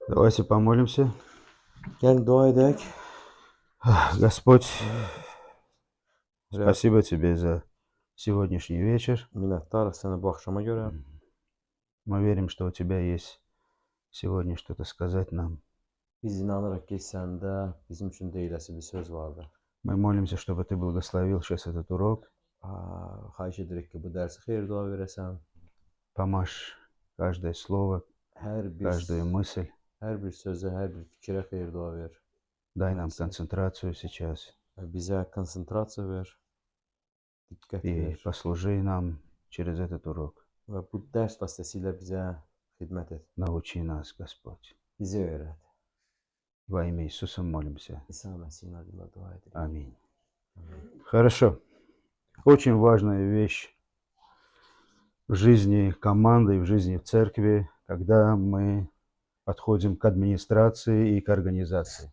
Давайте помолимся. Gəlin dua edək. Господь, Rəbb, спасибо Тебе за сегодняшний вечер. minnətdarıq sənə bu axşama görə. Мы верим, что у Тебя есть сегодня что-то сказать нам. Biz inanırıq ki, səndə bizim üçün deyiləsi bir söz vardır. Мы молимся, чтобы Ты благословил сейчас этот урок. Xahiş edirik ki, bu dərsi xeyir dua verəsən. Помажь каждое слово, Hər каждую мысль. bir sözə, hər bir fikrə xeyir dua ver. Дай нам концентрацию сейчас. Bizə konsentrasiya ver, diqqət И ver послужи нам через этот урок. və bu dərs vasitəsilə bizə xidmət et. Научи нас, Господь. Bizi öyrət. Во имя Иисуса молимся. İsa Məsihin adıyla dua edirik. Аминь. Хорошо. Очень важная вещь в жизни команды и в жизни церкви, когда мы подходим к администрации и к организации.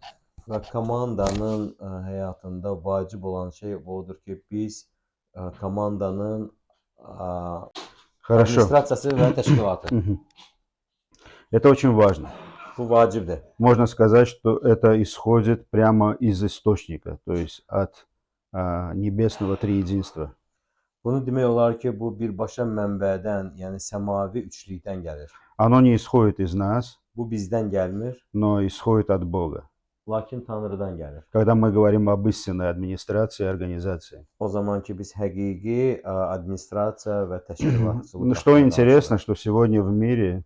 Və komandanın həyatında vacib olan şey odur ki, biz komandanın Хорошо. administrasiyası və təşkilatı. Мгм. Это очень важно. Bu vacibdir. Можно сказать, что это исходит прямо из источника, то есть от небесного триединства. Bunu demək olar ki, bu birbaşa mənbədən, yəni səmavi üçlükdən gəlir. Оно не исходит из нас, Bu bizdən gəlmir, но исходит от Бога. lakin Tanrıdan gəlir. Когда мы говорим об истинной администрации и организации. O zaman ki biz həqiqi administrasiya və təşkilatçılıq. Ну, что интересно, что сегодня в мире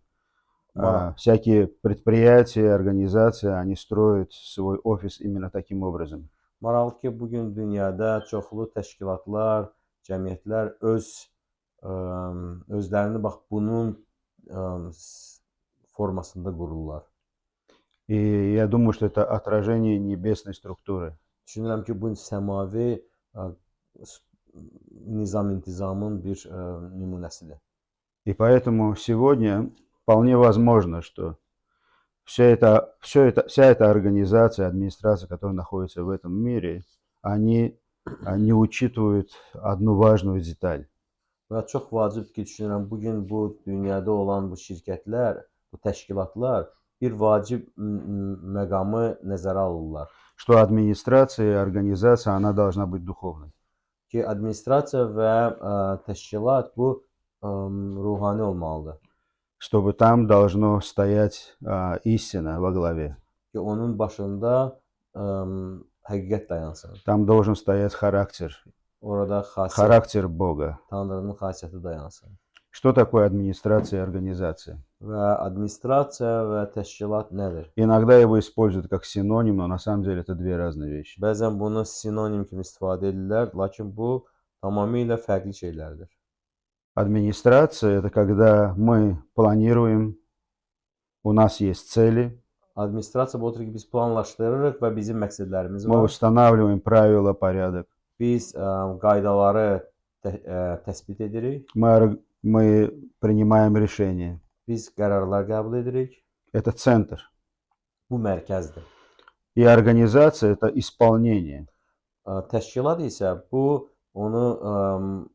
всякие предприятия, организации, они строят свой офис именно таким образом. Maraqlı ki, bugün dünyada çoxlu təşkilatlar, cəmiyyətlər özlərini bax bunun formasında qururlar. И я думаю, что это отражение небесной структуры. Düşünürəm ki, bu səmavi nizam-intizamın bir nümunəsidir. И поэтому сегодня вполне возможно, что вся эта организация, администрация, которая находится в этом мире, они не учитывают одну важную деталь. Və çox vacibdir ki, düşünürəm, bugün bu dünyada olan bu şirkətlər, bu təşkilatlar bir vacib məqamı nəzərə alırlar. Что администрация и организация, она должна быть духовной. Ki, administrasiya və təşkilat bu ruhani olmalıdır. Чтобы там должно стоять истина во главе. Ki, onun başında həqiqət dayansın. Там должен стоять характер. Orada xasiyyət, Характер Бога. Tanrının xasiyyəti dayansın. Что такое администрация и организация? Və administrasiya və təşkilat nədir? Иногда его используют как синоним, но на самом деле это две разные вещи. Bəzən bunu sinonim kimi istifadə edirlər, lakin bu tamamilə fərqli şeylərdir. Администрация – это когда мы планируем, у нас есть цели, Administrasiya bu odur ki, biz planlaşdırırıq və bizim məqsədlərimiz мы var. устанавливаем правила, порядок. Biz qaydaları təsbit edirik, Мы принимаем решения. biz qərarlar qəbul edirik. Это центр. Bu mərkəzdir. И организация – это исполнение. Təşkilat isə bu onu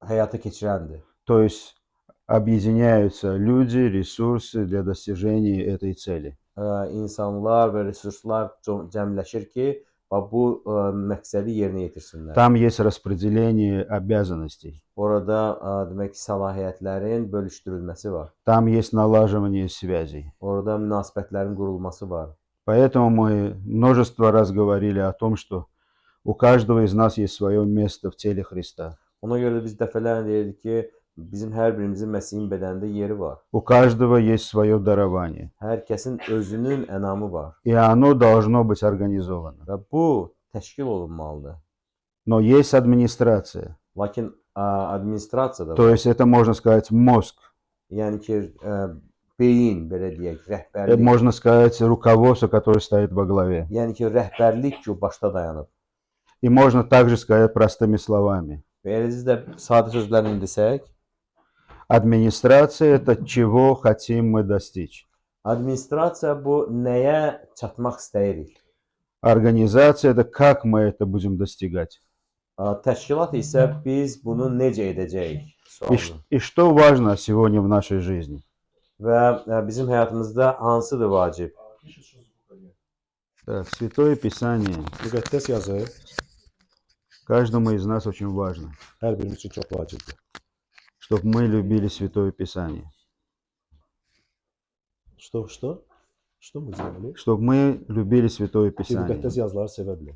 həyata keçirəndir. То есть объединяются люди, ресурсы для достижения этой цели. İnsanlar və resurslar cəmləşir ki, bu məqsədi yerinə yetirsinlər. Там есть распределение обязанностей. Orada demək ki, səlahiyyətlərin bölüşdürülməsi var. Там есть налаживание связей. Orada münasibətlərin qurulması var. Поэтому мы множество раз говорили о том, что у каждого из нас есть свое место в теле Христа. Ona görə də biz dəfələrlə deyirdik ki, bizim hər birimizin Məsihin bədənində yeri var. У каждого есть свое дарование. Hər kəsin özünün ənamı var. И оно должно быть организовано. Və bu təşkil olunmalıdır. Но есть администрация. Lakin administrasiya da var. То есть это, можно сказать, мозг. Yəni ki, beyin, belə deyək, rəhbərlik. Можно сказать, руководство, которое стоит во главе. Yəni ki, rəhbərlik ki, o başda dayanıb. И можно также сказать простыми словами. Və eləcə də sadə sözlərlə desək, Администрация – это чего хотим мы достичь. administrasiya bu nəyə çatmaq istəyirik? Организация – это как мы это будем достигать. Təşkilat isə biz bunu necə edəcəyik? И что важно сегодня в нашей жизни? Və bizim həyatımızda hansıdır vacib? Так, Святое Писание Müqəddəs yazı каждому из нас очень важно, hər birimiz üçün çox vacibdir. чтобы мы любили Святое Писание, Что мы сделали? чтобы мы любили Святое Ki, Писание, müqəddəs yazıları sevə bilək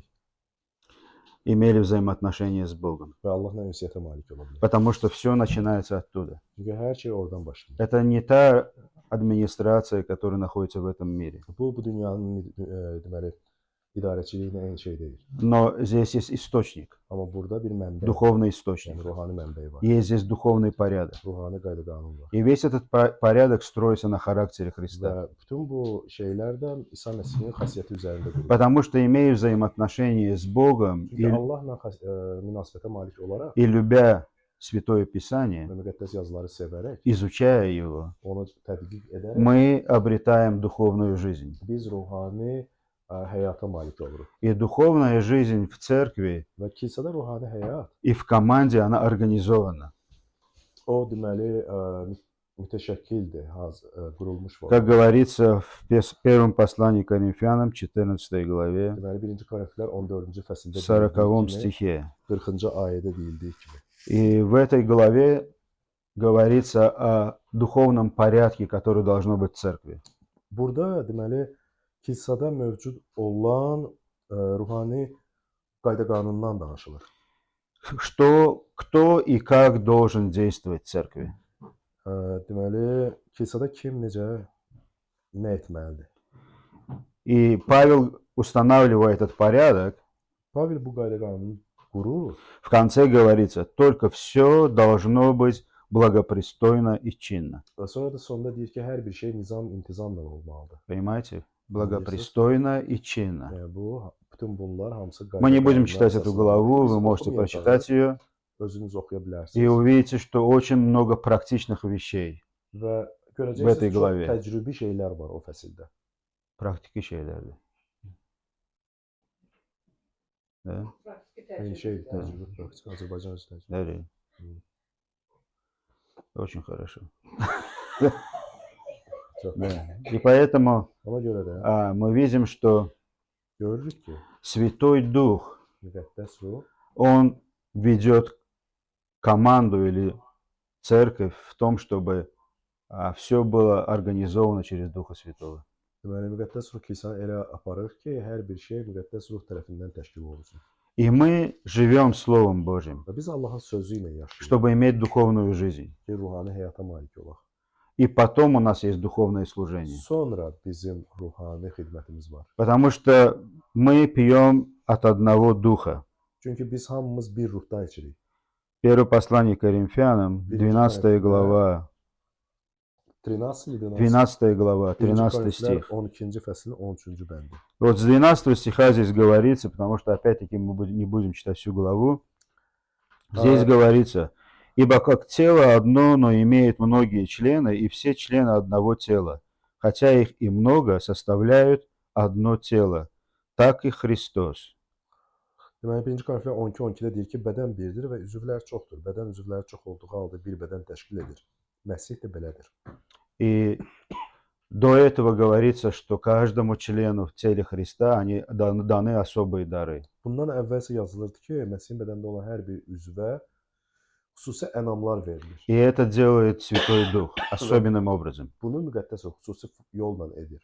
имели взаимоотношения с Богом, və Allahla ünsiyyətə malik ola bilək. потому что все начинается оттуда. Çünki hər şey oradan başlayır. Это не та администрация, которая находится в этом мире, Bu dünyanın deməli idarəçiliyinə eyni şey deyil. но здесь есть источник, Amma burada bir mənbə, духовный yəni источник, ruhani mənbə var. есть здесь духовный порядок. Ruhani qayda-qanun var. И весь этот порядок строится на характере Христа. Və bütün bu şeylər də İsa Məsihin xasiyyəti üzərində qurulur. Потому что, imея взаимоотношения с Богом Çünki Allahla münasibətə malik olaraq и любя Святое Писание, və müqəddəs yazıları sevərək, изучая его, onu tədqiq edərək мы обретаем духовную жизнь. biz ruhani həyata malik oluruq. И dуховная жизнь в церкви Və kilsədə ruhani həyat и в команде, она организована. o deməli mütəşəkkildir, qurulmuş var. Как говорится в первом послании к Коринфянам, 14 главе, Deməli 1-ci Korinflər 14-cü fəsildə 40 deyildiyi kimi, стихе. 40-cı ayədə deyildiyi kimi. И в этой главе говорится о духовном порядке, который должно быть в церкви. Burada deməli kilsədə mövcud olan ruhani qayda-qanundan danışılır. Что, кто и как должен действовать в церкви. Deməli kilsədə kim necə nə etməlidir? И Павел, устанавливая этот порядок, Pavel bu qayda-qanunu qurur. в конце говорится, только все должно быть благопристойно и чинно. Və sonra da sonda deyir ki, hər bir şey nizam, intizamla olmalıdır. Понимаете? Благопристойно и чинно. Yəni bu bütün bunlar hamısı Мы не будем qayda-qanunlar читать эту əsasındadır. главу, Biz вы можете oxumayacağıq. прочитать ее Özünüz oxuya и bilərsiniz. увидите, что очень много практичных вещей. Və В этой görəcəksiniz çox главе. təcrübi şeylər var o fəsildə. Практики şeylerdi. Да? Eyni şeydir, təcrübə praktik Azərbaycan özü təcrübə. Далее. Мгм. Очень хорошо. Çox. Да. И поэтому Ona görə də мы видим, что görürük ki, Святой Дух, müqəddəs ruh Он ведет команду или церковь в том, чтобы все было организовано через Духа Святого. deməli müqəddəs ruh kilsəni elə aparır ki, hər bir şey müqəddəs ruh tərəfindən təşkil olunsun. И мы живем Словом Божьим, Və biz Allahın sözü ilə yaşayırıq чтобы иметь dуховную жизнь. ki, ruhani həyata malik olaq. И потом у нас есть духовное служение. Sonra bizim ruhani xidmətimiz var. Потому что мы пьем от одного духа. Çünki biz hamımız bir ruhdan içirik. Первое послание к Коринфянам, 12 глава, 12 глава, 13 стих. 12-ci fəslin 13-cü bəndi. Вот с 12 стиха здесь говорится, потому что опять-таки мы не будем читать всю главу. Здесь говорится, ибо как тело одно, но имеет многие члены, и все члены одного тела, хотя их и много, составляют одно тело, так и Христос. Deməli 1-ci Korinflər 12-12-də deyir ki, bədən birdir və üzvlər çoxdur. Bədən üzvləri çox olduğu halda bir bədən təşkil edir. Məsih də belədir. И до этого говорится, что каждому члену в теле Христа они даны особые дары. Bundan əvvəlsə yazılırdı ki, Məsihin bədəndə olan hər bir üzvə xüsusi ənamlar verilir. И это делает Святой Дух особенным образом. Bunu müqəddəs ruh xüsusi yolla edir.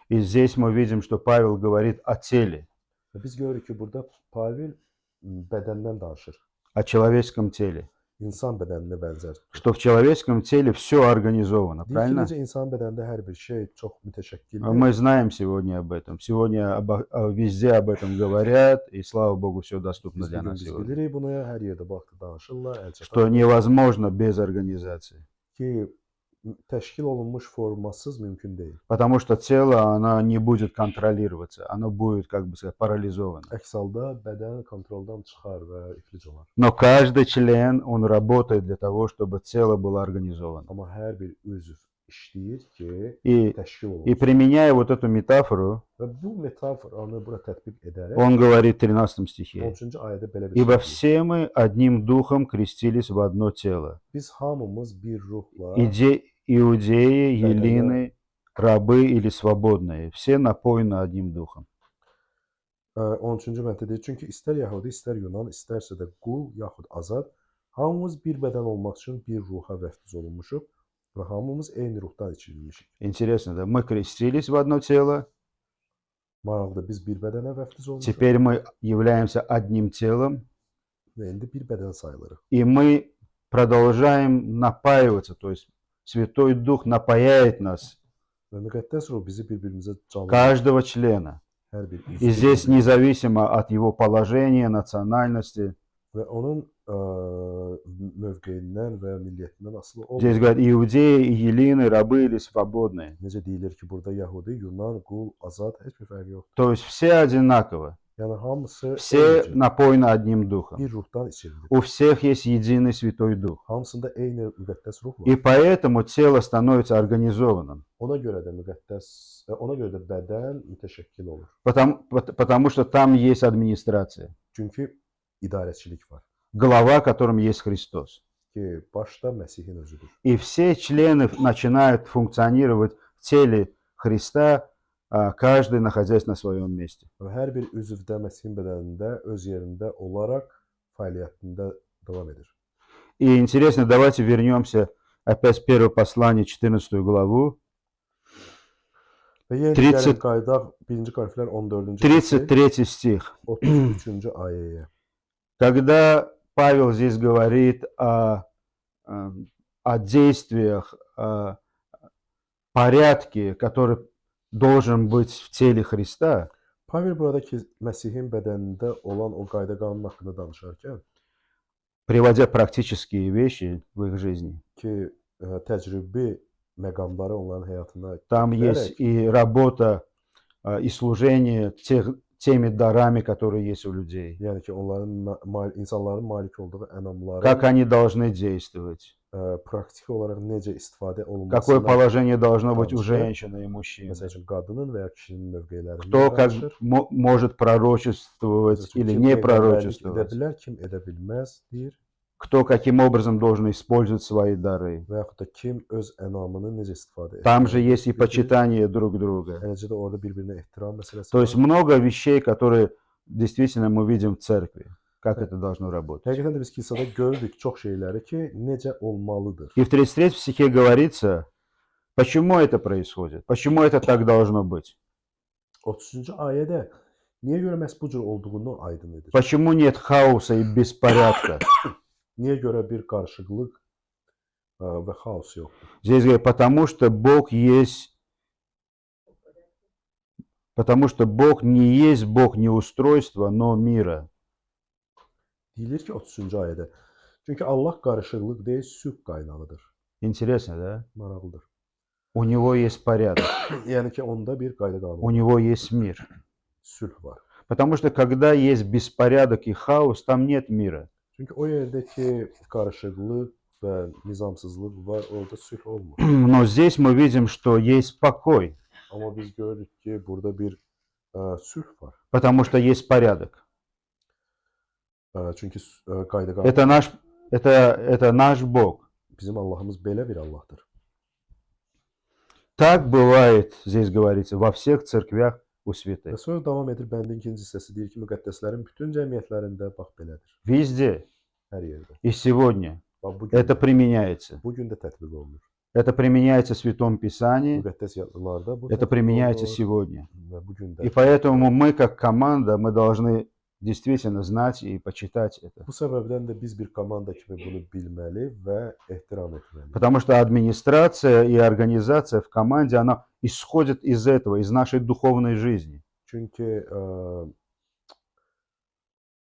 И здесь мы видим, что Павел говорит о теле, Və biz görürük ki, burada Pavel bədəndən danışır. о человеческом теле. İnsan bədəninə bənzər. Что в человеческом теле все организовано, Deyir ki, правильно? necə insan bədənində hər bir şey çox mütəşəkkildir. Мы знаем сегодня об этом. Сегодня везде об этом говорят, и слава Богу, все доступно Biz для bugün нас biz сегодня. bilirik bunu, hər yerdə baxdı danışırlar, əl Что çatan невозможно без организации. ki, təşkil olunmuş formasız mümkün deyil. Потому что тело, оно не будет контролироваться, оно будет, как бы сказать, парализовано. Əks halda bədən kontroldan çıxar və iflic olar. Но каждый член, он работает для того, чтобы тело было организовано. Amma hər bir üzv işləyir ki, И təşkil olunsun. применяя вот эту метафору, Və bu metaforanı bura tətbiq edərək он говорит в 13 стихе, 13-cü ayədə belə bir «Ибо şey deyir. все мы одним духом крестились в одно тело, Biz hamımız bir ruhla иудеи, Да, да, да. еллины, рабы или свободные, все напоены одним духом. 13-cü məddədə deyir, çünki istər Yəhudi, istər Yunan, istərsə də qul yaxud azad, hamımız bir bədən olmaq üçün bir ruha vəftiz olunmuşuq və hamımız eyni ruhdan içirilmişik. Интересно, да? Мы крестились в одно тело, Maraqlıdır, biz bir bədənə vəftiz olmuşuq теперь мы являемся одним телом, və indi bir bədən sayılırıq. и мы продолжаем напаиваться, то есть Святой Дух напаяет нас, Və müqəddəs ruh bizi bir-birimizə canlı каждого члена. hər bir И здесь независимо от его положения, национальности. və onun mövqeyindən və milliyyətindən asılı Здесь olmur. говорят иудеи, и еллины, рабы или свободные. Necə deyilir ki, burada Yəhudi, Yunan, qul, azad heç bir fərqi yoxdur. То есть все одинаково, Yəni hamısı все eynicə напоены одним духом. bir ruhdan içirilir. У всех есть единый Святой Дух. Hamısında eyni müqəddəs ruh var. И поэтому тело становится организованным. Ona görə də ona görə də bədən mütəşəkkil olur. Потому что там есть администрация. Çünki idarəçilik var Глава, которым есть Христос. ki, başda Məsihin özüdür. И все члены начинают функционировать в теле Христа, каждый находясь на своем месте. Və hər bir üzv də Məsihin bədənində öz yerində olaraq fəaliyyətində davam edir. И интересно, давайте вернемся опять в первое послание, 14 главу, Və yenə 30 gəlin qaydaq 1-ci Korintlər 14-cü 33 стих. 33-cü ayəyə. Когда Павел здесь говорит о действиях, о порядке, который должен быть в теле Христа, Pavel buradakı Məsihin bədənində olan o qayda qanun haqqında danışarkən приводя практические вещи в их жизни, ki, təcrübi məqamları onların həyatına там есть и работа, и служение теми дарами, которые есть у людей. yəni ki, onların insanların malik olduğu ənamları Как они должны действовать, praktik olaraq necə istifadə какое olunmasına, положение должно быть у Конечно. женщины и мужчин, məsəl üçün qadının və ya kişinin mövqelərindən кто как danışır. может пророчествовать Məsəl üçün, или kim не peyğəmbərlik edə пророчествовать, bilər, kim edə bilməz deyir кто каким образом должен использовать свои дары. və yaxud da kim öz ənamını necə istifadə Там же есть и edir. почитание друг друга. Eləcə də orada bir-birinə ehtiram məsələsi То есть var. много вещей, которые действительно мы видим в церкви, как это должно работать. Həqiqətən də biz kilsədə görürük çox şeyləri ki, necə olmalıdır. И в 33 стихе говорится, почему это происходит, почему это так должно быть, 30-cu ayədə niyə görə məhz bu cür olduğunu aydın edir. почему нет хаоса и беспорядка. Niyə görə bir qarışıqlıq və xaos yoxdur. Здесь говорит, потому что Бог не есть Бог неустройства, но мира. Deyilir ki 30-cu ayədə. Çünki Allah qarışıqlıq deyil, sülh qaynağıdır. Интересно, да? Maraqlıdır. У него есть порядок, Yəni ki, onda bir qayda qanun у var, него есть мир. sülh var. Потому что когда есть беспорядок и хаос, там нет мира. Çünki o yerdə ki, qarışıqlıq və nizamsızlıq var, orada sülh olmur. Но здесь мы видим, что есть покой, Amma biz görürük ki, burada bir sülh var. потому что есть порядок. Çünki qayda qanun Это наш Бог. bizim Allahımız belə bir Allahdır. Так bывает, здесь говорится, во всех церквях у Və святых. sonra davam edir bəndin ikinci hissəsi deyir ki, müqəddəslərin bütün cəmiyyətlərində bax belədir. Везде Hər yerdə. и сегодня Bax bu gün, это применяется. bu gün də tətbiq olunur. Это применяется в Святом Писании, Müqəddəs yazılarda bu это tətbiq применяется olunur сегодня. və bu gün də. И поэтому мы, как команда, мы должны действительно знать и почитать это. Bu səbəbdən də biz bir komanda kimi bunu bilməli və ehtiram etməliyik. Потому что администрация и организация в команде, она исходит из этого, из нашей духовной жизни. Çünki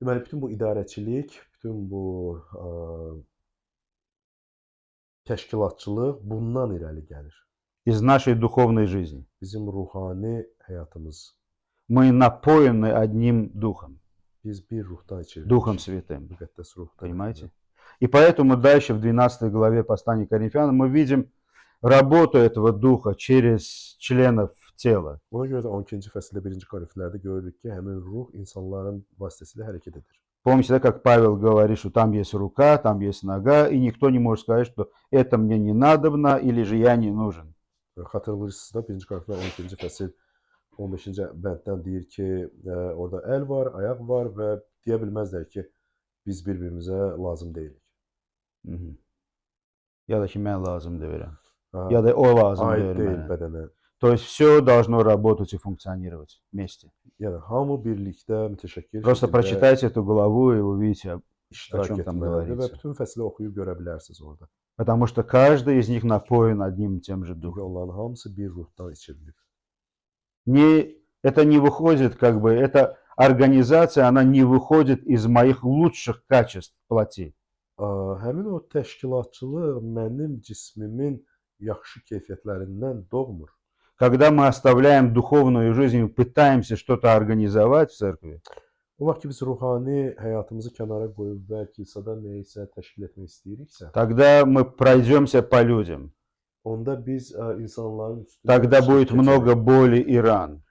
deməli bütün bu idarəçilik, bütün bu təşkilatçılıq bundan irəli gəlir. Из нашей духовной жизни. Bizim ruhani həyatımız. Мы напоены одним духом, Biz bir ruhdan içirilir. Духом Святым. Müqəddəs ruh. Понимаете? И поэтому дальше в 12 главе послания к Коринфянам мы видим работу этого духа через членов тела. Ona görə də 12-ci fəsildə 1-ci Korinflərdə görürük ki, həmin ruh insanların vasitəsilə hərəkət edir. Помните, да, как Павел говорит, что там есть рука, там есть нога, и никто не может сказать, что это мне не надобно или же я не нужен. Xatırlayırsınızda 1-ci Korinflər 12-ci fəsil 15-ci bənddən deyir ki, orada əl var, ayaq var və deyə bilməzlər ki, biz bir-birimizə lazım deyilik. Мгм. Ya da ki mən lazım deyirəm. Ha, Ya da o lazım aid deyir deyil mənə. bədənə. То есть все должно работать и функционировать вместе. Yəni hamı birlikdə mütəşəkkir Просто şəkildə прочитайте эту главу, и вы увидите, о iştirak чем там etməlidir və говорится. bütün fəsli oxuyub görə bilərsiniz orada. Потому что каждый из них напоен одним и тем же Çünki духом. onların hamısı bir ruhdan içirilir. Это не выходит, как бы, эта организация, она не выходит из моих лучших качеств плоти. Həmin o təşkilatçılıq mənim cismimin yaxşı keyfiyyətlərindən doğmur. Когда мы оставляем духовную жизнь и пытаемся что-то организовать в церкви, O vaxt ki biz ruhani həyatımızı kənara qoyub və kilsədə nə isə təşkil etmək istəyiriksə, тогда мы пройдемся по людям. onda biz insanların üstündə Тогда будет keçərək, много боли и ран.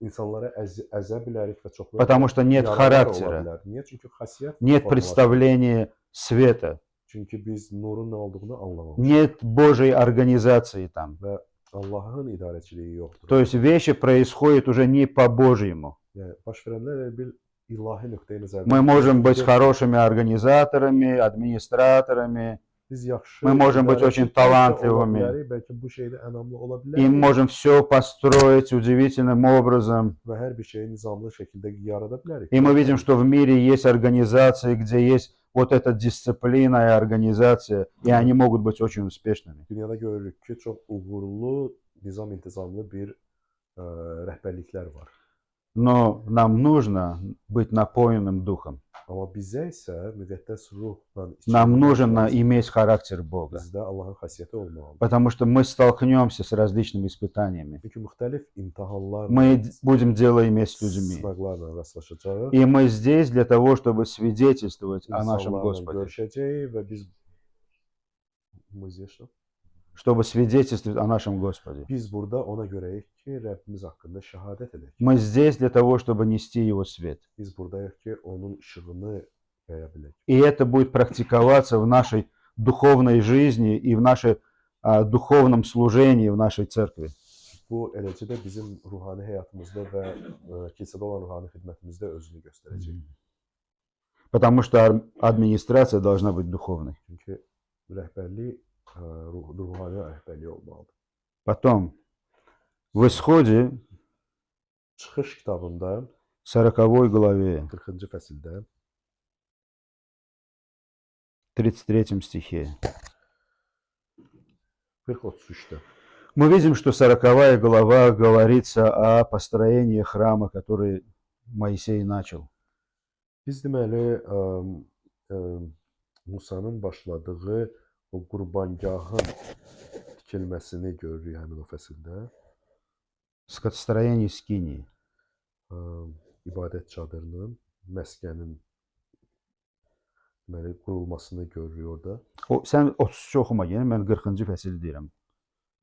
insanlara əzə bilərik və çoxları Потому что нет yaralar характера, ola bilər. Niyə? Çünki xasiyyət нет formalaşır. представления света, Çünki biz nurun nə olduğunu anlamamışıq нет Божьей организации там. və Allahın idarəçiliyi yoxdur. То есть вещи происходят уже не по-божьему. Yəni baş verənlər elə bil ilahi nöqteyi nəzərdən. Мы можем быть хорошими организаторами, администраторами, Biz yaxşı мы можем быть idarəçi очень bəlkə ola талантливыми bilərik, bəlkə bu şeydə ənamlı ola и bilərik можем все построить удивительным образом. və hər bir şeyi nizamlı şəkildə yarada bilərik. И мы видим, что в mире есть организации, где есть вот эта дисциплина и организация, и они могут быть очень успешными. Dünyada görürük ki, çox uğurlu, nizam intizamlı bir rəhbərliklər var. Но нам нужно быть наполненным духом. Amma bizə isə müqəddəs ruhla Нам нужно иметь характер Бога. bizdə Allahın xasiyyəti olmalıdır. Потому что мы столкнемся с различными испытаниями. Çünki müxtəlif imtahanlarla, Мы будем дело иметь с людьми. sınaqlarla rastlaşacağıq. И мы здесь для того, чтобы свидетельствовать о нашем İnsanlarla Господе. görüşəcəyik və biz müzəşə Чтобы свидетельствовать о нашем Господе. biz burada ona görəyik ki, Rəbbimiz haqqında şahadət edək. Мы здесь для того, чтобы нести Его свет. Biz buradayıq ki, onun işığını yaya bilək. И это будет практиковаться в нашей духовной жизни и в нашей духовном служении в нашей церкви. Bu eləcə də bizim ruhani həyatımızda və kilsədə olan ruhani xidmətimizdə özünü göstərəcək. Потому что администрация должна быть духовной. Çünki rəhbərlik ruhani rəhbərlik olmalıdır. Потом, в Исходе, Çıxış kitabında 40 главе, 40-cı fəsildə 33 стихе, 40-33-də мы видим, что 40 глава говорится о построении храма, который Моисей начал. biz deməli Musanın başladığı o qurbangahın tikilməsini görürük həmin o fəsildə. Строение Скинии. İbadət çadırının, məskənin deməli qurulmasını görürük orada. Sən 33 oxuma yenə, mən 40-cı fəsil deyirəm.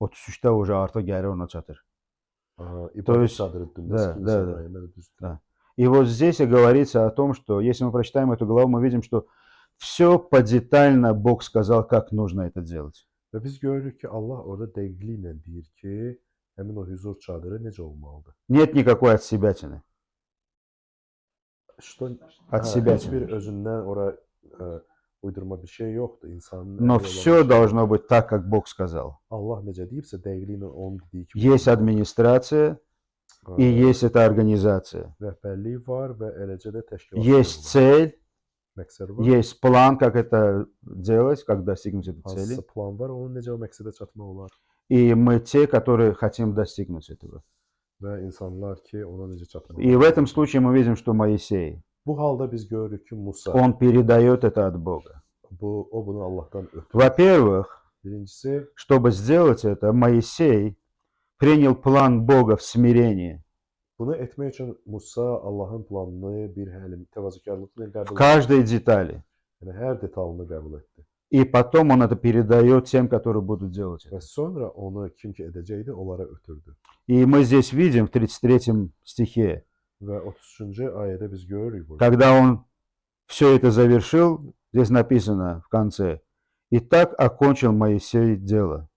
33-də уже artıq gəlir ona çatır. İbadət çadırı Да. И вот здесь и говорится о том, что если мы прочитаем эту главу, мы видим, что все подетально Бог сказал, как нужно это делать. Və biz görürük ki, Allah orada dəqiqliklə deyir ki, həmin o huzur çadırı necə olmalıdır. Нет никакой отсебятины. От себя. Heç bir özündən ora uydurma bir şey yoxdur. İnsanın Но все должно быть так, как Бог сказал. Allah necə deyibsə, dəqiqliklə onun dediyi kimi. Есть администрация и есть эта организация. Rəhbərlik var və eləcə də təşkilat Есть цель, məqsəd var. есть план, как это делать, как достигнуть этой цели. Hansısa plan var, onun necə o məqsədə çatmaq olar. И мы те, которые хотим достигнуть этого. Və insanlar ki, ona necə çatmaq И в этом случае мы видим, что Моисей, Bu halda biz görürük ki, Musa, он передает это от Бога. o bunu Allahdan ötürür. Во-первых, Birincisi, чтобы сделать это, Моисей принял план Бога в смирении. bunu etmək üçün Musa Allahın planını bir həlim təvazökarlıqla В qəbul etdi. каждой детали. Yəni hər detalını qəbul etdi. И потом он это передает тем, которые будут делать Və это. sonra onu kim ki edəcəkdi, onlara ötürdü. И мы здесь видим в 33 стихе, Və 33-cü ayədə biz görürük burada. когда он все это завершил, здесь написано в конце, и так окончил Моисей дело.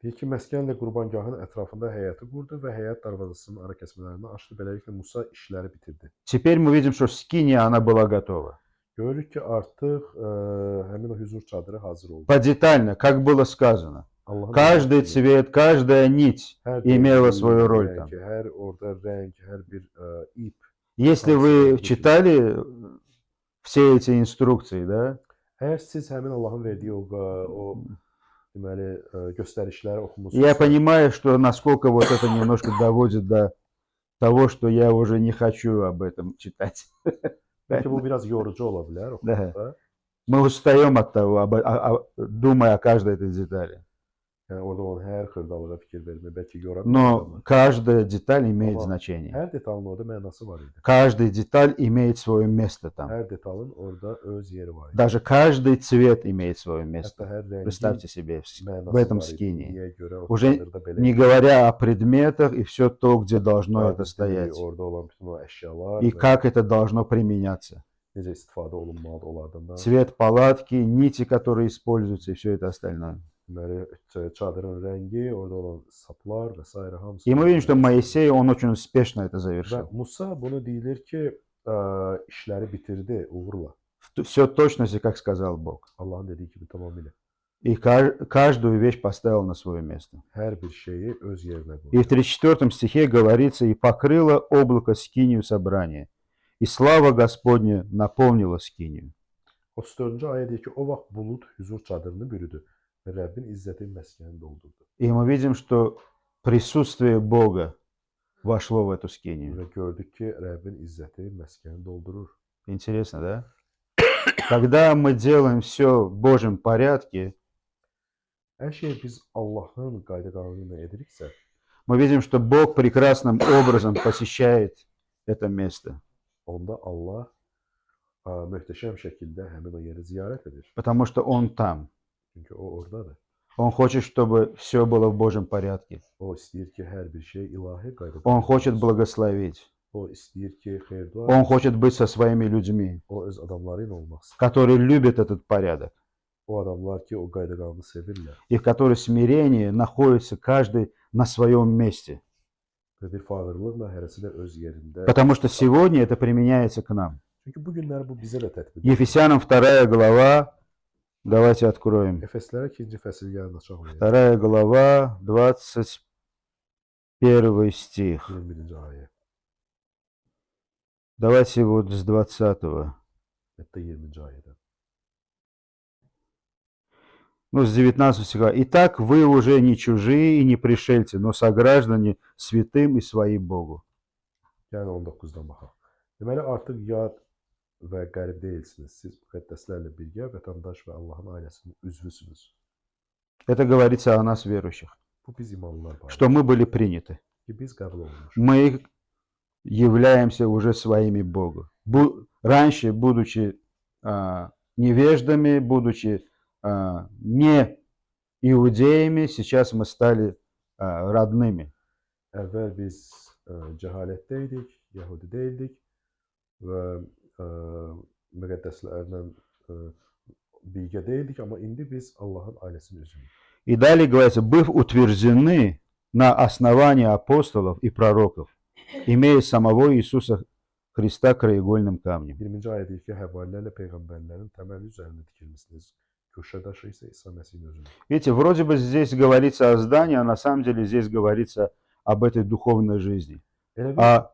Deyir ki, məskənlə qurbanqahın ətrafında həyəti qurdu və həyət darvazasının ara kəsmələrini açdı. Beləliklə Musa işləri bitirdi. Теперь мы видим, что скиния, она была готова. Görürük ki, artıq həmin o hüzur çadırı hazır oldu. Подетально, как было сказано. Allahın Каждый rəhməti, цвет, каждая нить hər имела rəng, свою роль там. rəngi, hər orada rəng, hər bir ip. Если вы читали все эти инструкции, да, Əgər siz həmin Allahın verdiyi o deməli göstərişləri я oxumusunuzsa, понимаю, что насколько вот это немножко доводит до того, что я уже не хочу об этом читать. bəlkə bu biraz yorucu ola bilər oxumaqda. Мы устаем от того, думая о каждой этой детали. Yəni orada olan hər xırdalığa fikir vermək bəlkə yora bilər. Но каждая деталь имеет Ama значение. hər detalın orada mənası var idi. Каждая деталь имеет свое место там. Hər detalın orada öz yeri var idi. Даже каждый цвет имеет свое место. Hətta hər rəngin Представьте себе, mənası в этом var idi. скинии. Niyə görə o Уже çadırda belə не говоря о предметах и все то, где должно это idi, стоять. orada olan bütün o əşyalar И və как это должно применяться. necə istifadə olunmalıdır onlardan da. Цвет палатки, нити, которые используются и все это остальное. Deməli çadırın rəngi, orada olan saplar və s. hamısı. И мы видим, что Моисей, он очень успешно это Və завершил. Musa bunu deyilir ki, işləri bitirdi uğurla. Все точности, как сказал Бог. Allahın dediyi kimi tamamilə. И каждую вещь поставил на свое место. Hər bir şeyi öz yerinə qoydu. И в 34 стихе говорится, и покрыло облако скинию собрания, и слава Господня наполнила скинию. 34-cü ayə deyir ki, o vaxt bulud hüzur çadırını bürüdü və Rəbbin izzəti məskəni doldurdu. И мы видим, что присутствие Бога вошло в эту скинию. Və gördük ki, Rəbbin izzəti məskəni doldurur. Интересно, да? Когда мы делаем все в Божьем порядке, Hər şey biz Allahın qayda qanunu ilə ediriksə, мы видим, что Бог прекрасным образом посещает это место. onda Allah möhtəşəm şəkildə həmin o yeri ziyarət edir. Потому что Он там. Çünki o oradadır. Он хочет, чтобы все было в Божьем порядке. O istəyir ki, hər bir şey ilahi qaydada Он хочет olsun. благословить. O istəyir ki, xeyir-dua Он etsin. хочет быть со своими людьми, O öz adamları ilə olmaq istəyir. которые любят этот порядок. O adamlar ki, o qayda qanunu sevirlər И в которой смирение находится каждый на своем месте. və bir fağırlıqla hərəsi də öz yerində. Потому что сегодня это применяется к нам. Çünki bu günləri bu bizə də tətbiq edilir. Ефесянам 2 глава, давайте откроем. Efeslərə 2-ci fəsil gəlin açaq olayaq. 2 глава, 21 стих. 21-ci ayə, Давайте вот с 20. hətta 20-ci ayədən. Ну, с 19 стиха. «Итак, вы уже не чужие и не пришельцы, но сограждане святым и свои Богу». Yəni 19-dan baxaq. Deməli, artıq yad və qərib deyilsiniz. Siz müqəddəslərlə birgə vətəndaş və Allahın ailəsinin üzvüsünüz. Это говорится о нас, верующих, Bu biz imanlılar что barədə мы были приняты. ki, biz qəbul olunmuşuq. Мы являемся уже своими Богу. Раньше, будучи невеждами, будучи не иудеями, сейчас мы стали родными. Əvvəl biz cəhalətdə idik, yəhudi deyildik və müqəddəslərlə birgə deyildik, amma indi biz Allahın ailəsinin üzvüyük. И далее говорится, быв утверждены на основании апостолов и пророков, имея самого Иисуса Христа краеугольным камнем. 20-ci ayə deyir ki, həvarilərlə peyğəmbərlərin təməli üzərində tikilmisiniz. Köşə daşı isə İsa Məsihin özüdür. Видите, вроде бы здесь говорится о здании, а на самом деле здесь говорится об этой духовной жизни. Elə bir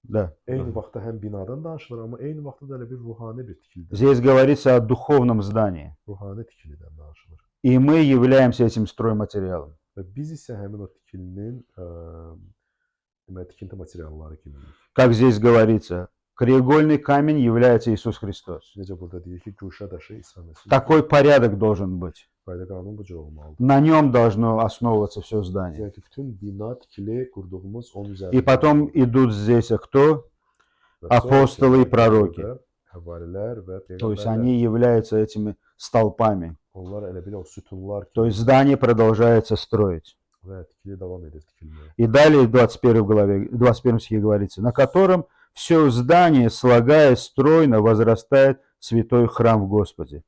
Да. eyni vaxtda həm binadan danışılır, amma eyni vaxtda da elə bir ruhani bir tikilidən, Здесь говорится о духовном здании. ruhani tikilidən danışılır. И мы являемся этим стройматериалом. Və biz isə həmin o tikilinin deməli tikinti materialları kimiyik. Как здесь говорится, краеугольный камень является Иисус Христос. Necə burada deyir ki, güşə daşı İsa Məsih. Такой порядок должен быть. Qayda qanun bu cür olmalıdır. На нем должно основываться все здание. Yəni ki, bütün bina, tikili qurduğumuz onun üzərində. И потом идут здесь кто? Və sonra apostolы и ki, proroki. burada Həvarilər və То есть peyğəmbərlər. они являются этими столпами. Onlar elə bil o sütunlar То kimi есть здание продолжается строить. və tikili davam edir tikilməyə. И далее в 21 главе, 21 стихе говорится, на котором все здание, слагаясь стройно, возрастает святой храм в Господе,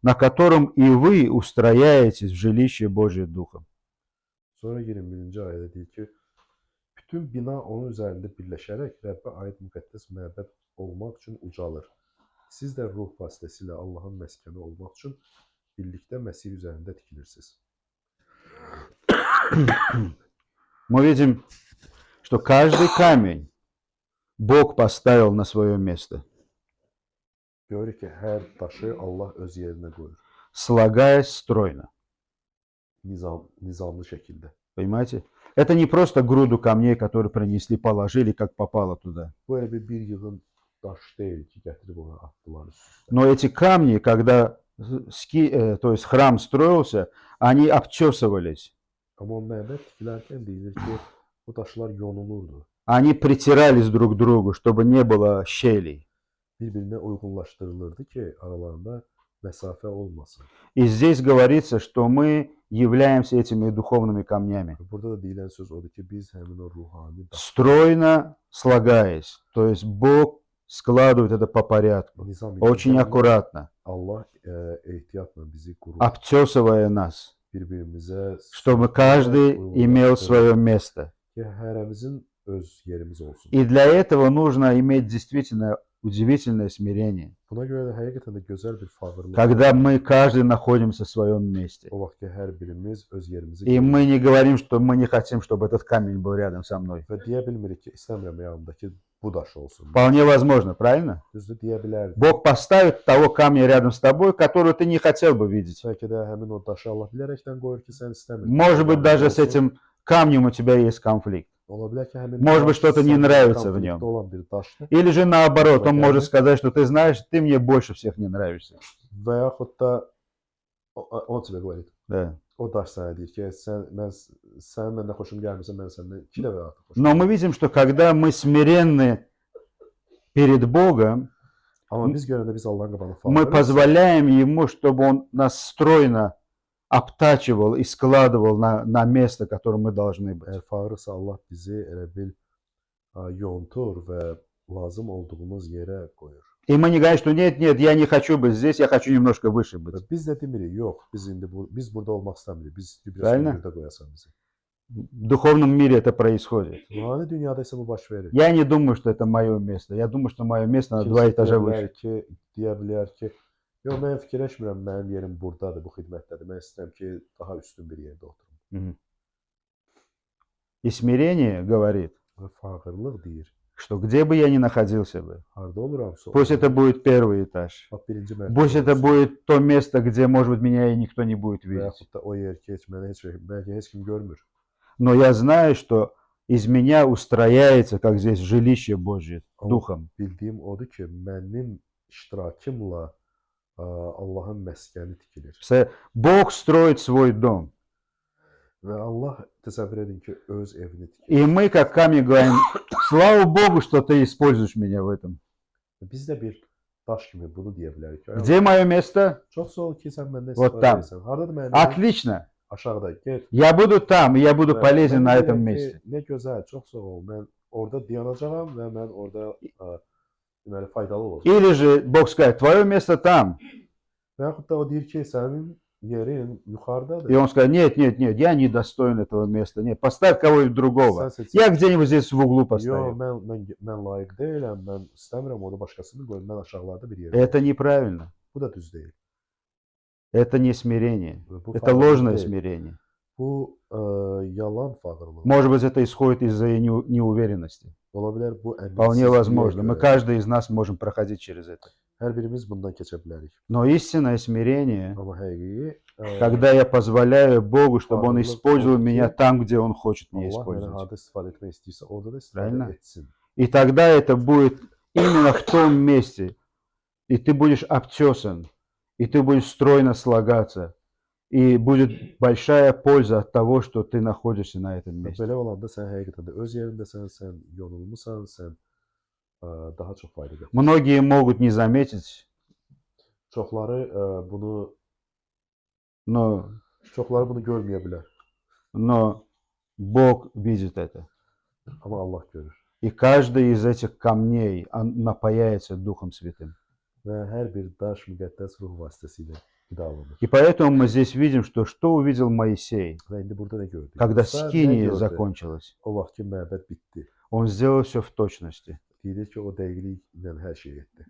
на котором и вы устрояетесь в жилище Божие Духом. Sonra 21-ci ayədə deyir ki, bütün bina onun üzərində birləşərək Rəbbə aid müqəddəs məbəd olmaq üçün ucalır. Siz də ruh vasitəsilə Allahın məskəni olmaq üçün birlikdə Məsih üzərində tikilirsiniz. Мы видим, что каждый камень Бог поставил на свое место, Görürük ki, hər daşı Allah öz yerinə qoyur. слагаясь стройно. Nizamlı şəkildə. Понимаете? Это не просто груду камней, которые принесли, положили, как попало туда. Bu elə bir yığın daş deyil ki, gətirib ona atdılar üst-üstə. Но эти камни, когда то есть храм строился, они обтесывались. Amma o məbəd tikilərkən deyilir ki, bu daşlar yonulurdu. Они притирались друг к другу, чтобы не было щелей. Bir-birinə uyğunlaşdırılırdı ki, aralarında məsafə olmasın. И здесь говорится, что мы являемся этими духовными камнями, Burada da deyilən söz odur ki, biz həmin o ruhani daş стройно слагаясь. То есть Бог складывает это по порядку, nizam очень edirkən akkuratно, Allah ehtiyatla bizi qurur, обтесывая нас, bir-birimizə чтобы каждый имел свое место. ki, hərəmizin öz yerimiz olsun. И для этого нужно иметь действительно удивительное смирение, Buna görə də həqiqətən də gözəl bir fağırlıq. когда мы каждый находимся в своем месте. O vaxt ki, hər birimiz öz yerimizi И görürük мы не говорим, что мы не хотим, чтобы этот камень был рядом со мной. və deyə bilmirik ki, istəmirəm yanımdakı bu daş olsun. Вполне возможно, правильно? Düzdür, deyə bilərdik. Бог поставит того камня rядом с тобой, которого ты не хотел бы видеть. Bəlkə də həmin o daşı Allah bilərəkdən qoyur ki, sən istəmirsən. Может быть, даже с этим камнем у тебя есть конфликт. Ola bilər ki, həmin Может быть, daş что-то не sənin нравится в konfliktdə нем. olan bir daşdır Или же наоборот, он Понятно. может сказать, что ты знаешь, ты мне больше всех не нравишься. və yaxud da o тебе говорит. Да. O daş sənə deyir ki, sən məndən xoşum gəlmirsə, mən səndən 2 dəfə artıq xoşum. Но мы видим, что когда мы смиренны перед Богом, Amma biz görəndə biz Allahın qabağına мы fağırırıq. позволяем Ему, чтобы Он нас sтройно обтачивал и складывал на место, которое мы должны быть. Əgər fağırırsa Allah bizi elə bil yontur və lazım olduğumuz yerə qoyur. И мы не говорим, что нет, нет, я не хочу быть здесь, я хочу немножко выше Və быть. biz də demirik, yox, biz burada olmaq istəmirik. Biz biraz Правильно? burada qoyasan bizi. В dуховном mире это происходит. Ruhani dünyada isə bu baş verir. Я не думаю, что это мое место. Я думаю, что мое место на 2 этажа выше. deyə bilər ki, yox, mən fikirləşmirəm, mənim yerim burdadır, bu xidmətdədir. Mən istəyirəm ki, daha üstün bir yerdə oturum. Мгм. И смирение говорит, Və fağırlıq deyir, что где бы я ни находился бы, harda oluramsa, пусть это будет первый этаж, bax, birinci mərtəbə пусть это olsun. будет то место, где, может быть, меня и никто не будет Və видеть. yaxud da o yer ki, bəlkə heç kim görmür. Но я знаю, что из меня устрояется, как здесь, жилище Божье, Духом. Bildiyim odur ki, mənim iştirakımla Allahın məskəni tikilir. Бог строит свой дом. Və Allah təsəvvür edin ki, öz evini tikir. И мы, как камни, говорим, слава Богу, что ты используешь меня в этом. Biz də bir daş kimi bunu deyə bilərik ki, Где мое место? çox sağ ol ki, sən məndən Вот istifadə там. edirsən. Hardadır mənim? Отлично. Aşağıda get. Я буду там, и я буду Və полезен mən на deyirəm этом ki, месте. Nə gözəl, çox sağ ol. Mən orada dayanacağam və mən orada deməli faydalı olacağam. Или же Бог скажет, твое место там. Və yaxud da o deyir ki, sənin yerin yuxarıdadır. И он скажет, нет, нет, нет, я не достоин этого места. Нет, поставь кого-нибудь другого. Sən seç. Я где-нибудь здесь в углу Yox, поставлю. mən layiq deyiləm. Mən istəmirəm orada başqasını qoyum. Mən aşağılarda bir yerdə. Это неправильно. Bu da düz deyil. Это не смирение. Bu Это fağırlıq ложное deyil. смирение. Bu yalan fağırlıq. Может быть, это исходит из-за неуверенности. Ola bilər bu Вполне əminsizliyə возможно. Мы görə. каждый из нас можем проходить через это. Hər birimiz bundan keçə bilərik. Но истинное смирение, Amma həqiqi когда я позволяю Богу, чтобы Он Фağırlıq использовал odur ki, меня там, где Он хочет меня Allah mənə использовать. harda istifadə etmək istəyirsə, orada da Правильно? istifadə etsin. И тогда это будет именно в том месте. И ты будешь обтесан, и ты будешь стройно слагаться. И будет большая польза от того, что ты находишься на этом месте. Belə olanda sən həqiqətən də öz yerindəsən, sən yonulmusan, sən daha çox fayda gətirir. Многие могут не заметить, Çoxları bunu но görməyə bilər. Бог видит это. Amma Allah görür. И каждый из этих камней напаяется Духом Святым. Və hər bir daş müqəddəs ruh vasitəsilə qidalanır. И поэтому мы здесь видим, что увидел Моисей, Və indi burada nə gördük? когда Musa nə скиния gördü? закончилась. O vaxt ki məbəd bitdi. Он сделал все в точности. Deyilir ki, o dəqiqliklə hər şey etdi.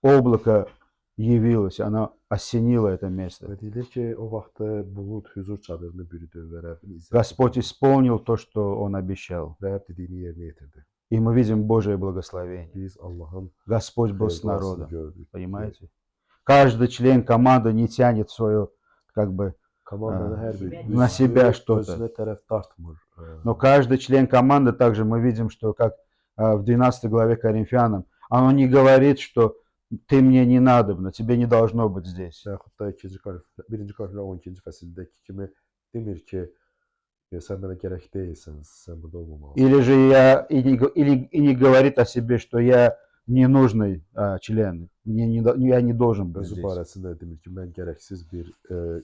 Облако явилось, оно осенило это место. Və deyilir ki, o vaxt bulud hüzur çadırını bürüdü və Rəbbin izzəti Господь исполнил то, что Он обещал. Rəbb dediyini yerinə yetirdi. И мы видим Божие благословение. Biz Allahın Господь был с xeyir duasını народом. gördük. Понимаете? Каждый член команды не тянет свое, как бы, Komandanın hər bir на себя что-то. özünə tərəf dartmır. Но каждый член команды также мы видим, что как в 12 главе Коринфянам, оно не говорит, что ты мне не надобно, тебе не должно быть здесь. Yaxud da 1-ci Korinflər 12-ci fəsildəki kimi demir ki, sən mənə gərək deyilsən, sən burada olmamalısan. Или же и не говорит о себе, что я ненужный член, я не должен быть Özü здесь. barəsində demir ki, mən gərəksiz bir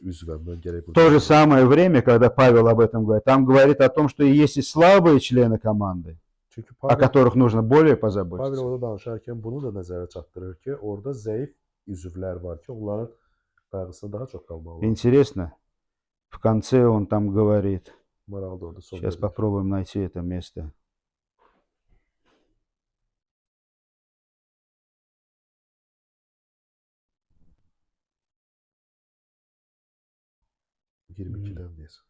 üzvəm, mən gərək В то же samое время, когда Павел об этом говорит, там говорит о том, что есть и слабые члены команды, Çünki о которых нужно более Pavel позаботиться. orada danışarkən bunu da nəzərə çatdırır ki, orada zəif üzvlər var ki, onların qayğısına daha çox qalmaq lazım. Интересно, в конце он там говорит, Maraqlı orada son сейчас verir. попробуем найти это место. Hmm. 22-dən deyəsən.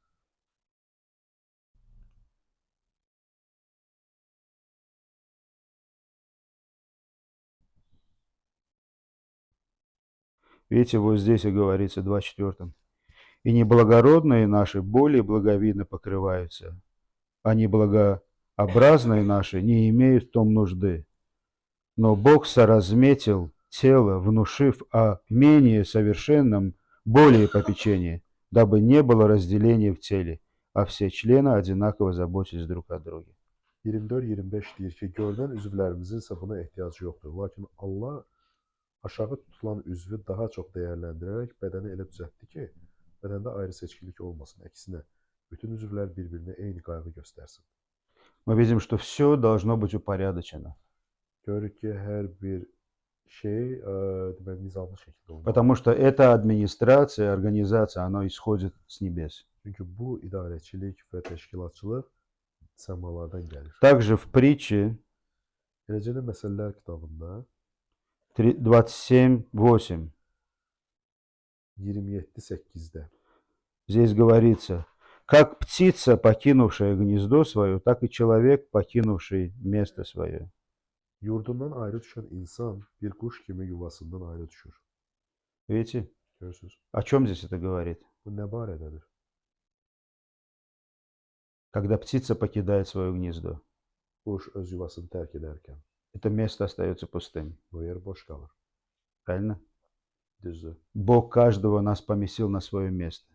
Видите, вот здесь и говорится, 24. И неблагородные наши более благовидно покрываются, а неблагообразные наши не имеют в том нужды. Но Бог соразметил тело, внушив о менее совершенном более попечении, дабы не было разделения в теле, а все члены одинаково заботились друг о друге. 24-25 deyir ki, görünən üzvlərimizin isə buna ehtiyacı yoxdur. Lakin Allah aşağı tutulan üzvü daha çox dəyərləndirərək bədəni elə düzəltdi ki, bədəndə ayrı seçkilik olmasın. Əksinə, bütün üzvlər bir-birinə eyni qayğı göstərsin. Мы видим, что все должно быть упорядочено, Görürük ki, hər bir şey deməli nizamlı şəkildə olmalı. потому что эта администрация, организация, она исходит с небес. Çünki bu idarəçilik və təşkilatçılıq səmalardan gəlir. Также в притче Eləcə də Məsələlər kitabında 27:8 27:8-də здесь говорится, как птица, покинувшая гнездо свое, так и человек, покинувший место свое. yurdundan ayrı düşən insan bir quş kimi yuvasından ayrı düşür. Видите, Görürsüz? о чем здесь это говорит? Bu nə barədədir? Когда птица покидает свое гнездо, Quş öz yuvasını tərk edərkən это место остается пустым. o yer boş qalır. Правильно? Düzdür. Bог каждого нас поместил на свое место.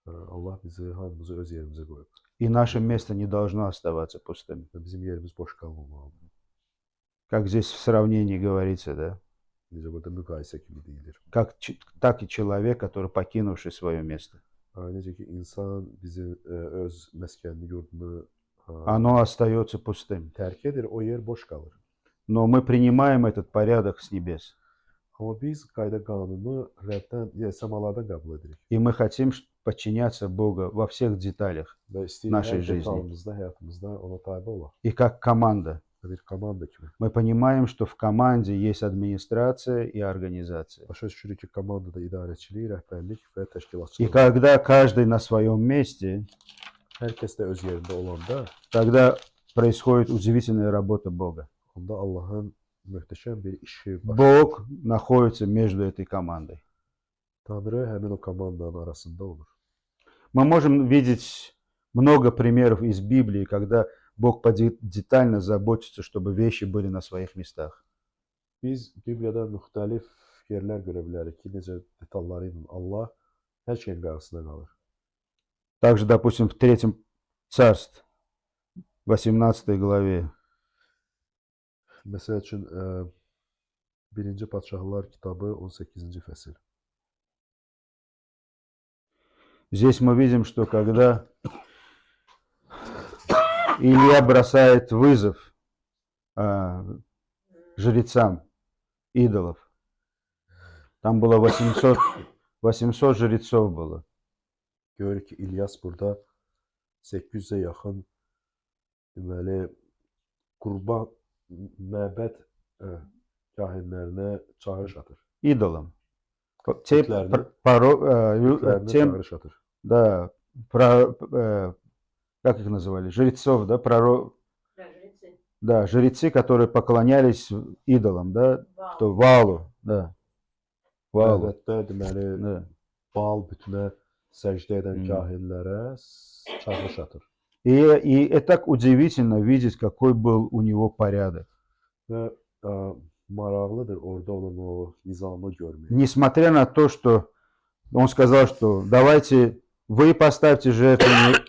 Allah bizi hamımızı öz yerimizə qoyub. И наше место не должно оставаться пустым. Və bizim yerimiz boş qalmamalıdır. Как здесь в сравнении говорится, да? Necə burada müqayisə kimi deyilir. Так и человек, который покинувший свое место. Necə ki insan bizim öz məskənini, yurdunu Оно остается пустым. tərk edir, o yer boş qalır. Но мы принимаем этот порядок с небес. Amma biz qayda qanunu Rəbdən, səmalardan qəbul edirik. И мы хотим подчиняться Богу во всех деталях. Və istəyirik Нашей hər жизни. detalımızda, həyatımızda ona tabe olaq. И как команда. Bir komanda kimi. Мы понимаем, что в команде есть администрация и организация. Başa düşürük ki, komandada idarəçilik, rəhbərlik və И təşkilatçılıq. когда каждый на своем месте, Hər kəs də öz yerində olanda, тогда происходит удивительная работа Бога. onda Allahın möhtəşəm bir işi baş. Бог находится между этой командой. Tanrı həmin o komandanın arasında olur. Мы можем видеть много примеров из Библии, когда Бог детально заботится, чтобы вещи были на своих местах. Biz Bibliyada müxtəlif yerlər görə bilərik ki, necə detalları ilə Allah hər şeyin qarşısında qalır. Также, допустим, в 3 царств, 18 главе, Məsəl üçün 1-ci Padşahlar kitabı 18-ci fəsil. здесь мы видим, что когда Илья бросает вызов а, жрецам идолов. Там было 800 жрецов было. Görürük ki İlyas burada 800-ə yaxın deməli qurban məbəd kahinlərinə çağırış atır. Идолам. Те Путлями. тем, Çağırış atır. да, как их называли? Жрецов, да, да, жрецы, которые поклонялись идолам, да, то Валу, да, Валу, Məbəddə deməli да. Baal bütünə səcdə edən kahinlərə çağırış atır. И это так удивительно видеть, какой был у него порядок. Və maraqlıdır orada olan o nizamı görmək. Несмотря на то, что он сказал, что давайте вы поставьте жертвенник,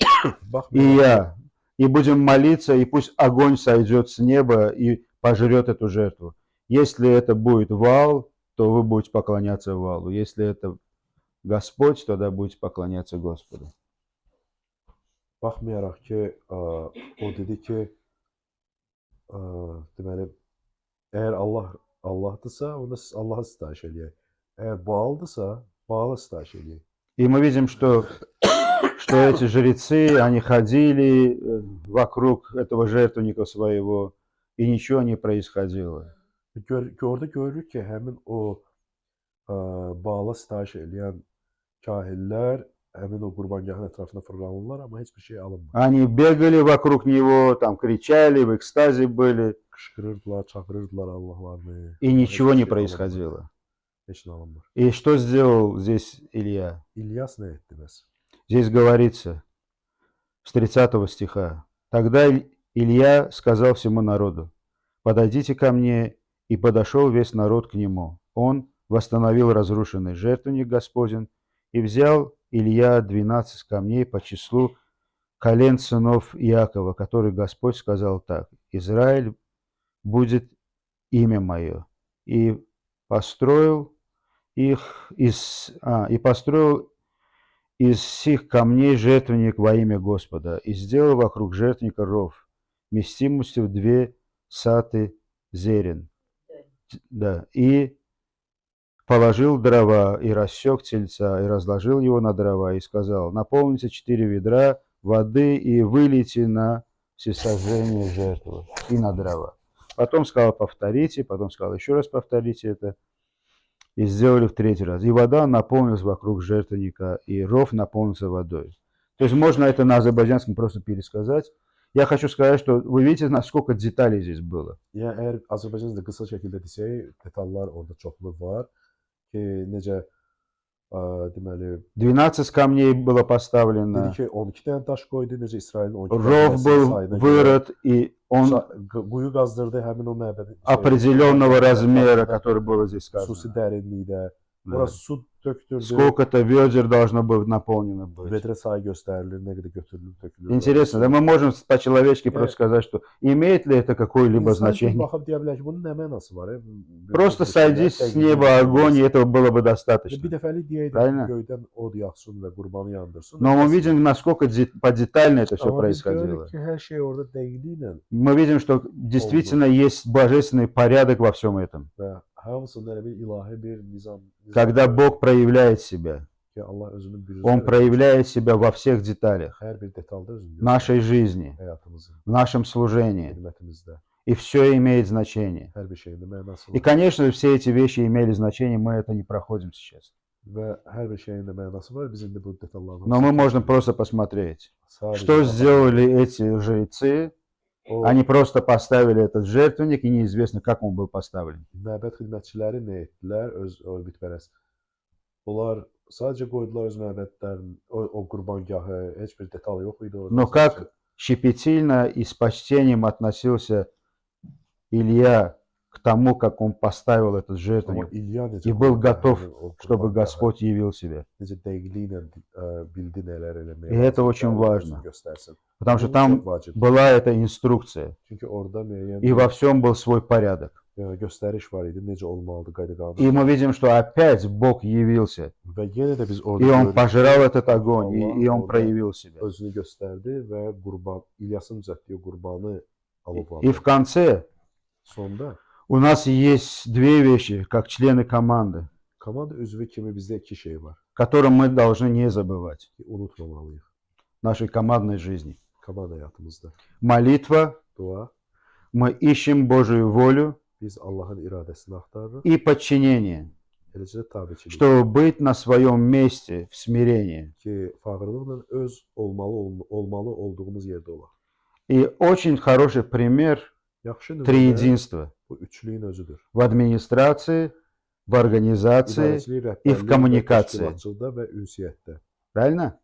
и я, и будем молиться, и пусть огонь сойдет с неба и пожрет эту жертву. Если это будет Ваал, то вы будете поклоняться Ваалу. Если это Господь, тогда будете поклоняться Господу. Baxmayaraq ki, o dedi ki, deməli, əgər Allahdırsa, onda siz Allah'a sitayiş eləyək. Əgər Baaldırsa, Baala sitayiş eləyək. И мы видим, что эти жрецы, они ходили вокруг этого жертвенника своего, и ничего не происходило. Orada görürük ki, həmin o Baala sitayiş eləyən kahinlər həmin o qurbanqahın ətrafına fırlanırlar, amma heç bir şey alınmır. Они бегали вокруг него, там кричали, в экстазе были, Qışqırırdılar, çağırırdılar Allahlarını. и ничего не происходило. Heç nə alınmır. И что сделал здесь Илья? İlyas nə etdi bəs? Здесь говорится с 30 стиха. Тогда Илья сказал всему народу: «Подойдите ко мне». И подошел весь народ к нему. Он восстановил разрушенный жертвенник Господень, и взял Илья 12 камней по числу колен сынов Иакова, который Господь сказал так: «Израиль будет имя мое». И построил из сих камней жертвенник во имя Господа, и сделал вокруг жертвенника ров, вместимостью 2 саты зерен. Да, и положил дрова, и рассек тельца, и разложил его на дрова, и сказал: наполните 4 ведра воды и вылейте на всесожжение жертвы и на дрова. Потом сказал: повторите, потом сказал: еще раз повторите это. И сделали в 3-й раз. И вода наполнилась вокруг жертвенника, и ров наполнился водой. То есть можно это на азербайджанском просто пересказать. Я хочу сказать, что вы видите, насколько деталей здесь было. Yəni əgər Azərbaycanca qısa şəkildə desək, detallar orada çoxlu var ki, necə deməli 12 камней было поставлено. dedi ki 12 dənə daş qoydu, necə İsrailin 12 Ров был вырыт, и он quyu qazdırdı həmin o məbədi определенного размера, который было здесь xüsusi сказано. dərinlikdə. Да. Ora su tökdürdü. Сколько-то ведер должно быть наполнено быть. Vedrə sayı göstərilir, nə qədər götürülür, tökülür. Интересно, да мы можем по-человечески просто сказать, что имеет ли это какое-либо значение? Baxıb deyə bilər ki, bunun nə mənası var? Просто сойди с неба огонь, и этого было бы Bir достаточно. dəfəlik deyəydi Правильно? ki, göydən od yağsın və qurbanı yandırsın. Но мы видим, насколько подетально это все Amma biz происходило. görürük ki, hər şey orada dəqiqliklə Мы видим, что действительно есть божественный порядок во всем этом. və hamısında elə bir ilahi bir nizam. Когда Бог проявляет себя, ki Allah özünün bir Он проявляет себя во всех деталях hər bir detalda özünü нашей жизни, həyatımızın, в нашем служении. xidmətimizdə И все имеет значение. hər bir şeyində mənası И, var. конечно, все эти вещи имели значение, мы это не проходим сейчас. Və hər bir şeyində mənası var. Biz indi bu detallardan Но мы можем просто посмотреть, sadəcə что baxaq. сделали эти жрецы. O Они просто поставили этот жертвенник, и неизвестно, как он был поставлен. məbəd xidmətçiləri nə etdilər? Öz o bütpərəst. Onlar sadəcə qoydular öz məbədlərini, o qurbanqahı, heç bir detal yox idi orada. Но как щепетильно и с почтением относился Илья к тому, как он поставил этот Amma жертвенник, İlya necə и был готов, o чтобы qurbanqahı, Господь явил себя. necə dəqiqliklə bildi nələr eləməyə. И это lazımdır, очень Allah важно. özünü göstərsin. Потому что Bu там çox vacibdir. была эта инструкция, Çünki orada müəyyən и во всем был свой порядок. göstəriş var idi, necə olmalıdır qayda-qanun. И мы видим, что опять Бог явился, Və yenə də biz orada и Он görürük пожрал ki, этот огонь, Allah и Он orada проявил себя. özünü göstərdi və İlyasın düzəltdiyi qurbanı И alovlandı. в конце Sonda у нас есть две вещи, как члены команды, komanda üzvü kimi bizdə iki şey var которые мы должны не забывать ki, unutmamalıyıq в нашей командной жизни. komanda həyatımızda. Молитва, Dua, мы ищем Божию волю biz Allahın iradəsini axtarırıq, и подчинение, eləcə də tabiçilik чтобы быть на своем месте в смирении. ki, fağırlıqla öz olmalı olduğumuz yerdə olaq. И очень хороший пример Yaxşı nümunə триединства bu üçlüyün özüdür. в администрации, в организации. İdarəçilik, и в rəhbərlik və kommunikasiya. təşkilatçılıqda və ünsiyyətdə. Правильно?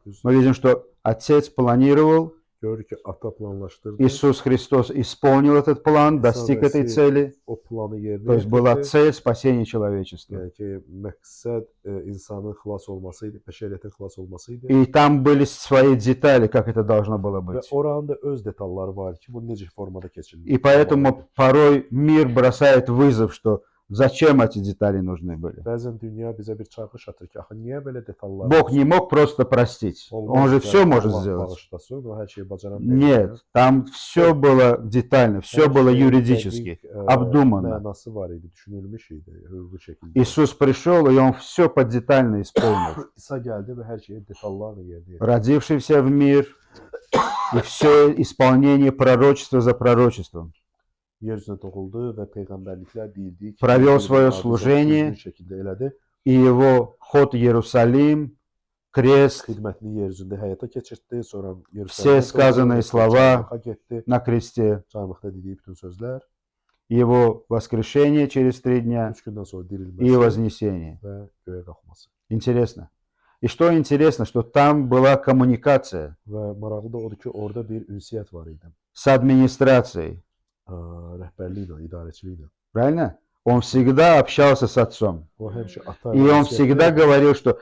Düz- Мы видим, что Отец планировал, Görürük ki, ata planlaşdırdı, Иисус Христос исполнил этот план, достиг этой Mesih цели. o planı yerinə То есть была yetirdi. цель spасения человечества. Yəni ki, məqsəd insanın xilas olması idi, bəşəriyyətin xilas olması idi. И там были свои детали, как это должно было Və быть. oranın da öz detalları var ki, bu necə formada keçirilir. И поэтому порой мир бросает вызов, что зачем эти детали нужны были. Bəzən dünya bizə bir çağırış atır ki, axı niyə belə detallar? Бог не мог просто простить. Он же все может сделать. Bağışlasın, o hər şeyi bacaran Нет, там все было детально, все было юридически, обдуманно. Mənası var idi, düşünülmüş idi, hüquqi şəkildə. Иисус пришел, и Он все под детально исполнил. İsa gəldi və hər şeyi detallarla yerinə yetirdi. Родившийся в мир, и все исполнение пророчества за пророчеством. Yeryüzünə doğuldu və peyğəmbərliklər deyildi ki, Провел bir свое hadisə служение. düzgün şəkildə elədi. И его ход в Иерусалим, крест Xidmətini yeryüzündə həyata keçirtdi, sonra Все сказанные слова getdi. на кресте, Çarmıqda dediyi bütün sözlər, его воскрешение через 3 дня 3 gündən sonra и dirilməsi вознесение. və göyə qalxması. Интересно. И что интересно, что там была коммуникация Və maraqlı da odur ki, orada bir ünsiyyət var idi. с администрацией. Rəhbərliklə, idarəçiliklə. Правильно? Он всегда общался с отцом. O həmişə ata И ilə он ünsiyyətdə всегда idi. говорил, что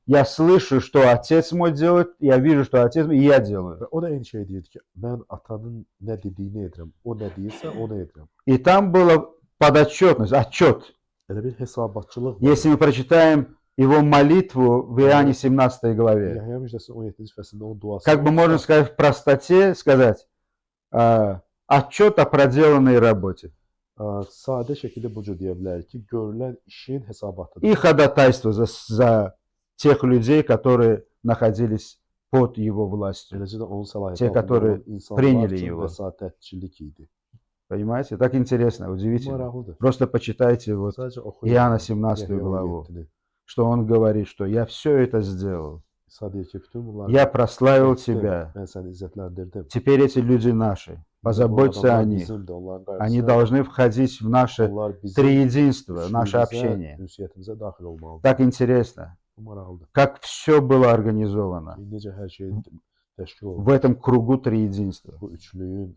я слышу, что отец мой делает, я вижу, что отец мой, и я делаю. Və o da eyni şey deyirdi ki, mən atanın nə dediyini edirəm. O nə deyirsə, onu edirəm. И там была подотчетность, отчет. Elə bir hesabatçılıq var. Если мы прочитаем его молитву в Иоанне 17 главе, Yahya müjdəsinin 17-ci fəslində onun duası. как бы можно сказать в простоте, сказать, отчет о проделанной работе Sadə şəkildə bu cür deyə bilərik ki, görülən işin hesabatıdır. и ходатайство за тех людей, которые находились под его властью. Eləcə də onun səlahiyyəti Те, altında которые olan insanlar приняли üçün его. vəsatətçilik idi. Понимаете? Так интересно, удивительно. Maraqlıdır. Просто почитайте вот Sadəcə oxuyun. Иоанна 17 Yahya главу, 17-ni. что он говорит, что я все это сделал. İsa deyir ki, bütün bunları Я прославил etdim, тебя. mən səni izzətləndirdim. Теперь эти люди наши. Позаботься Bu о adamlar них. bizimdir, onların Они qayğısına должны входить в наше onlar bizim триединство, наше üçlüyümüzə, общение. ünsiyyətimizə daxil olmalıdır. Так интересно, Bu maraqlıdır. как все было организовано Necə hər şey təşkil olunur в этом кругу триединства. bu üçlüyün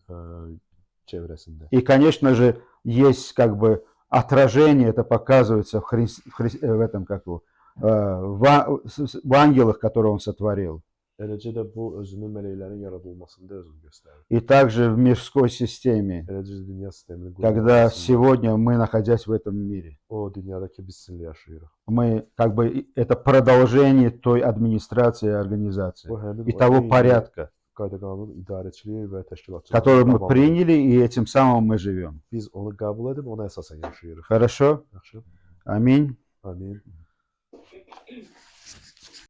çevrəsində. И, конечно же, есть как бы отражение, это показывается в этом, как его, в ангелах, которые он сотворил. Eləcə də bu özünün mələklərin yaradılmasında özünü göstərir. И также в мирской системе, Eləcə də dünya sisteminin когда qurulmasında, сегодня мы, находясь в этом мире, o dünyadakı biz sizinlə yaşayırıq. мы как бы, это продолжение той администрации и организации Bu həmin и o того eyni порядка, qayda-qanun idarəçiliyi və təşkilatçılığı который мы tamamı. приняли, и этим самым мы живем. Biz onu qəbul edib ona əsasən yaşayırıq. Хорошо? Yaxşı. Аминь. Amin.